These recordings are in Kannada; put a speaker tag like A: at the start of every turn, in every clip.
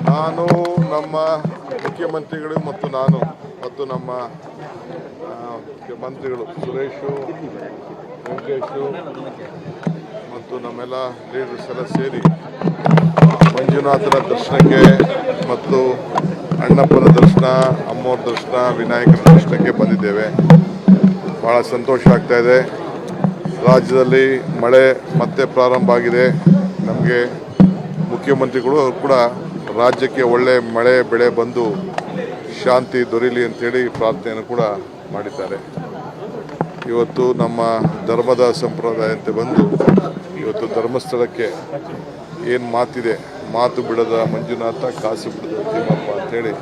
A: ನಾನು ನಮ್ಮ ಮುಖ್ಯಮಂತ್ರಿಗಳು ಮತ್ತು ನಾನು ಮತ್ತು ನಮ್ಮ ಮಂತ್ರಿಗಳು ಸುರೇಶು, ವೆಂಕಟೇಶು ಮತ್ತು ನಮ್ಮೆಲ್ಲ ಲೀಡರ್ಸ್ ಎಲ್ಲ ಸೇರಿ ಮಂಜುನಾಥನ ದರ್ಶನಕ್ಕೆ ಮತ್ತು ಅಣ್ಣಪ್ಪನ ದರ್ಶನ, ಅಮ್ಮವ್ರ ದರ್ಶನ, ವಿನಾಯಕನ ದರ್ಶನಕ್ಕೆ ಬಂದಿದ್ದೇವೆ. ಭಾಳ ಸಂತೋಷ ಆಗ್ತಾಯಿದೆ. ರಾಜ್ಯದಲ್ಲಿ ಮಳೆ ಮತ್ತೆ ಪ್ರಾರಂಭ ಆಗಿದೆ. ನಮಗೆ ಮುಖ್ಯಮಂತ್ರಿಗಳು ಕೂಡ ರಾಜ್ಯಕ್ಕೆ ಒಳ್ಳೆ ಮಳೆ ಬೆಳೆ ಬಂದು ಶಾಂತಿ ದೊರೀಲಿ ಅಂತೇಳಿ ಪ್ರಾರ್ಥನೆಯನ್ನು ಕೂಡ ಮಾಡಿದ್ದಾರೆ. ಇವತ್ತು ನಮ್ಮ ಧರ್ಮದ ಸಂಪ್ರದಾಯಂತೆ ಬಂದು ಇವತ್ತು ಧರ್ಮಸ್ಥಳಕ್ಕೆ ಏನು ಮಾತಿದೆ, ಮಾತು ಬಿಡದ ಮಂಜುನಾಥ, ಕಾಸು ಬಿಡದ ತಿಮ್ಮಪ್ಪ ಅಂಥೇಳಿ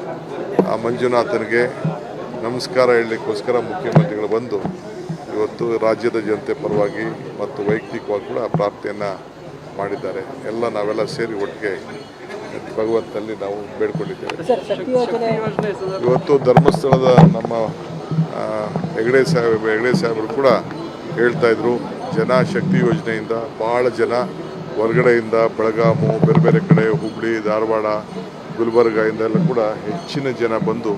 A: ಆ ಮಂಜುನಾಥನಿಗೆ ನಮಸ್ಕಾರ ಹೇಳಲಿಕ್ಕೋಸ್ಕರ ಮುಖ್ಯಮಂತ್ರಿಗಳು ಬಂದು ಇವತ್ತು ರಾಜ್ಯದ ಜನತೆ ಪರವಾಗಿ ಮತ್ತು ವೈಯಕ್ತಿಕವಾಗಿ ಕೂಡ ಪ್ರಾರ್ಥನೆಯನ್ನು ಮಾಡಿದ್ದಾರೆ. ನಾವೆಲ್ಲ ಸೇರಿ ಒಟ್ಟಿಗೆ ಭಗವಂತನಲ್ಲಿ ನಾವು ಬೇಡ್ಕೊಂಡಿದ್ದೇವೆ. ಇವತ್ತು ಧರ್ಮಸ್ಥಳದ ನಮ್ಮ ಹೆಗಡೆ ಸಾಹೇಬರು ಕೂಡ ಹೇಳ್ತಾ ಇದ್ರು, ಜನಶಕ್ತಿ ಯೋಜನೆಯಿಂದ ಭಾಳ ಜನ ಹೊರಗಡೆಯಿಂದ ಬೆಳಗಾಮು, ಬೇರೆ ಬೇರೆ ಕಡೆ ಹುಬ್ಬಳ್ಳಿ, ಧಾರವಾಡ, ಗುಲ್ಬರ್ಗ ಎಲ್ಲ ಕೂಡ ಹೆಚ್ಚಿನ ಜನ ಬಂದು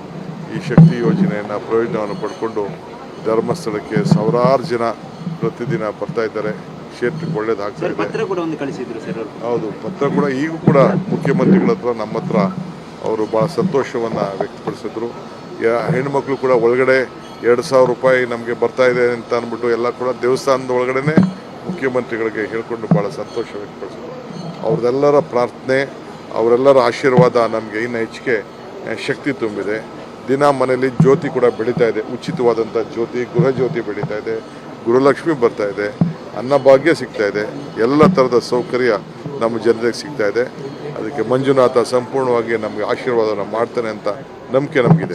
A: ಈ ಶಕ್ತಿ ಯೋಜನೆಯನ್ನು ಪ್ರಯೋಜನವನ್ನು ಪಡ್ಕೊಂಡು ಧರ್ಮಸ್ಥಳಕ್ಕೆ ಸಾವಿರಾರು ಜನ ಪ್ರತಿದಿನ ಬರ್ತಾ ಇದ್ದಾರೆ. ಕ್ಷೇತ್ರಕ್ಕೆ ಒಳ್ಳೇದಾಗ್ತಾ ಇದೆ. ಹೌದು, ಪತ್ರ ಕೂಡ ಈಗ ಕೂಡ ಮುಖ್ಯಮಂತ್ರಿಗಳ ಹತ್ರ ನಮ್ಮ ಹತ್ರ ಅವರು ಭಾಳ ಸಂತೋಷವನ್ನು ವ್ಯಕ್ತಪಡಿಸಿದ್ರು. ಹೆಣ್ಮಕ್ಳು ಕೂಡ ಒಳಗಡೆ 2,000 ರೂಪಾಯಿ ನಮಗೆ ಬರ್ತಾ ಇದೆ ಅಂತ ಅಂದ್ಬಿಟ್ಟು ಎಲ್ಲ ಕೂಡ ದೇವಸ್ಥಾನದ ಒಳಗಡೆ ಮುಖ್ಯಮಂತ್ರಿಗಳಿಗೆ ಹೇಳ್ಕೊಂಡು ಭಾಳ ಸಂತೋಷ ವ್ಯಕ್ತಪಡಿಸಿದ್ರು. ಅವ್ರದ್ದೆಲ್ಲರ ಪ್ರಾರ್ಥನೆ, ಅವರೆಲ್ಲರ ಆಶೀರ್ವಾದ ನಮಗೆ ಇನ್ನು ಹೆಚ್ಚಿಗೆ ಶಕ್ತಿ ತುಂಬಿದೆ. ದಿನ ಮನೆಯಲ್ಲಿ ಜ್ಯೋತಿ ಕೂಡ ಬೆಳೀತಾ ಇದೆ, ಉಚಿತವಾದಂಥ ಜ್ಯೋತಿ, ಗೃಹ ಜ್ಯೋತಿ ಬೆಳೀತಾ ಇದೆ, ಗೃಹಲಕ್ಷ್ಮಿ ಬರ್ತಾ ಇದೆ, ಅನ್ನಭಾಗ್ಯ ಸಿಗ್ತಾ ಇದೆ, ಎಲ್ಲ ಥರದ ಸೌಕರ್ಯ ನಮ್ಮ ಜನರಿಗೆ ಸಿಗ್ತಾ ಇದೆ. ಅದಕ್ಕೆ ಮಂಜುನಾಥ ಸಂಪೂರ್ಣವಾಗಿ ನಮಗೆ ಆಶೀರ್ವಾದವನ್ನು ಮಾಡ್ತಾನೆ ಅಂತ ನಂಬಿಕೆ ನಮಗಿದೆ.